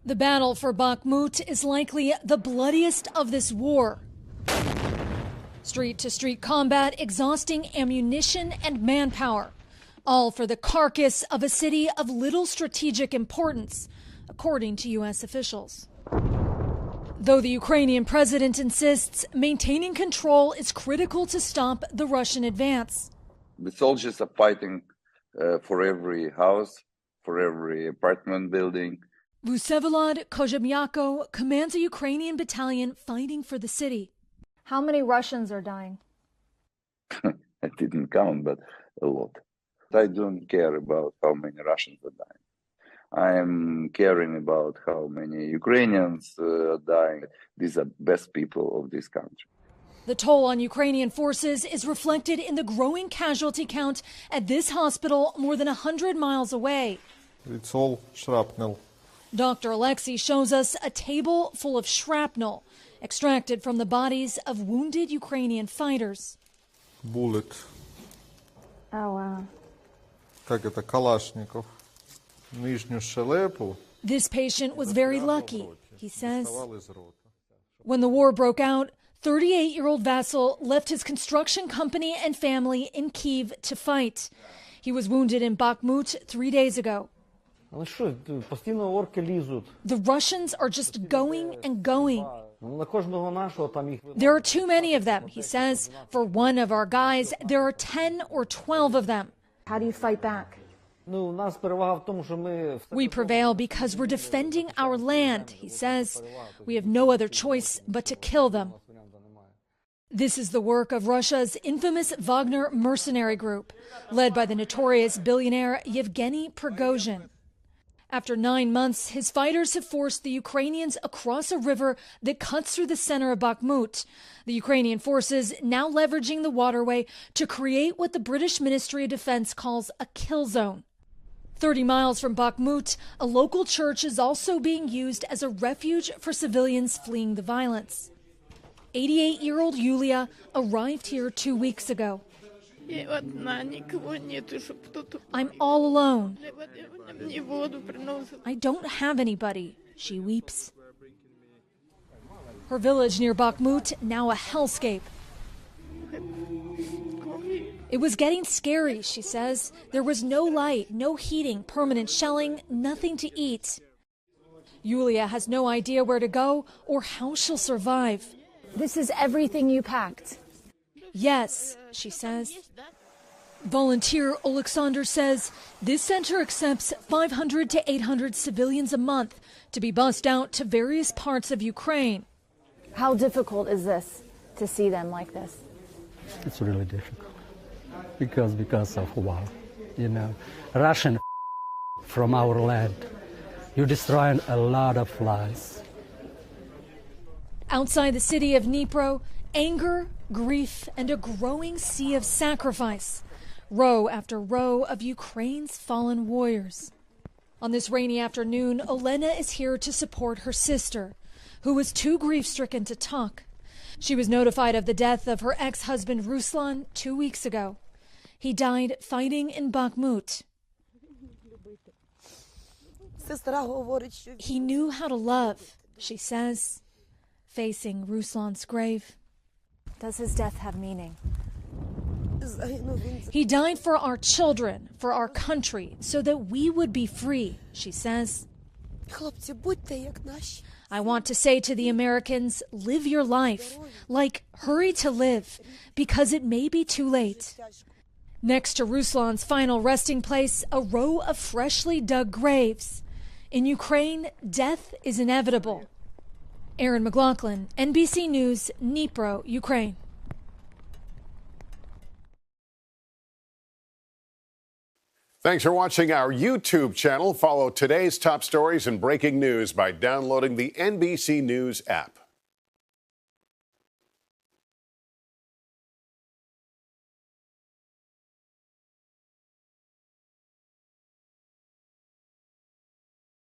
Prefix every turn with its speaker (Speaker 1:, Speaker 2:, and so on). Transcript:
Speaker 1: The battle for Bakhmut is likely the bloodiest of this war. Street-to-street combat, exhausting ammunition and manpower, all for the carcass of a city of little strategic importance, according to U.S. officials. Though the Ukrainian president insists maintaining control is critical to stop the Russian advance.
Speaker 2: The soldiers are fighting for every house, for every apartment building.
Speaker 1: Vsevolod Kozhemyako commands a Ukrainian battalion fighting for the city. How many Russians are dying?
Speaker 2: I didn't count, but a lot. I don't care about how many Russians are dying. I am caring about how many Ukrainians are dying. These are best people of this country.
Speaker 1: The toll on Ukrainian forces is reflected in the growing casualty count at this hospital more than 100 miles away.
Speaker 3: It's all shrapnel.
Speaker 1: Dr. Alexei shows us a table full of shrapnel extracted from the bodies of wounded Ukrainian fighters.
Speaker 3: Bullet.
Speaker 1: Oh, wow.
Speaker 3: Как это, Калашников. Нижнюю щелепу.
Speaker 1: This patient was very lucky, he says. When the war broke out, 38-year-old Vasyl left his construction company and family in Kyiv to fight. He was wounded in Bakhmut 3 days ago. The Russians are just going and going. There are too many of them, he says. For one of our guys, there are 10 or 12 of them. How do you fight back? We prevail because we're defending our land, he says. We have no other choice but to kill them. This is the work of Russia's infamous Wagner mercenary group, led by the notorious billionaire Yevgeny Prigozhin. After 9 months, his fighters have forced the Ukrainians across a river that cuts through the center of Bakhmut. The Ukrainian forces now leveraging the waterway to create what the British Ministry of Defense calls a kill zone. 30 miles from Bakhmut, a local church is also being used as a refuge for civilians fleeing the violence. 88-year-old Yulia arrived here 2 weeks ago. I'm all alone. I don't have anybody, she weeps. Her village near Bakhmut, now a hellscape. It was getting scary, she says. There was no light, no heating, permanent shelling, nothing to eat. Yulia has no idea where to go or how she'll survive. This is everything you packed? Yes, she says. Volunteer Alexander says this center accepts 500 to 800 civilians a month to be bussed out to various parts of Ukraine. How difficult is this to see them like this?
Speaker 4: It's really difficult because of war. You know, Russian from our land. You're destroying a lot of lives.
Speaker 1: Outside the city of Dnipro, anger, grief, and a growing sea of sacrifice. Row after row of Ukraine's fallen warriors. On this rainy afternoon, Olena is here to support her sister, who was too grief-stricken to talk. She was notified of the death of her ex-husband Ruslan 2 weeks ago. He died fighting in Bakhmut. He knew how to love, she says, facing Ruslan's grave. Does his death have meaning? He died for our children, for our country, so that we would be free, she says. I want to say to the Americans, live your life. Like, hurry to live, because it may be too late. Next to Ruslan's final resting place, a row of freshly dug graves. In Ukraine, death is inevitable. Erin McLaughlin, NBC News, Dnipro, Ukraine.
Speaker 5: Thanks for watching our YouTube channel. Follow today's top stories and breaking news by downloading the NBC News app.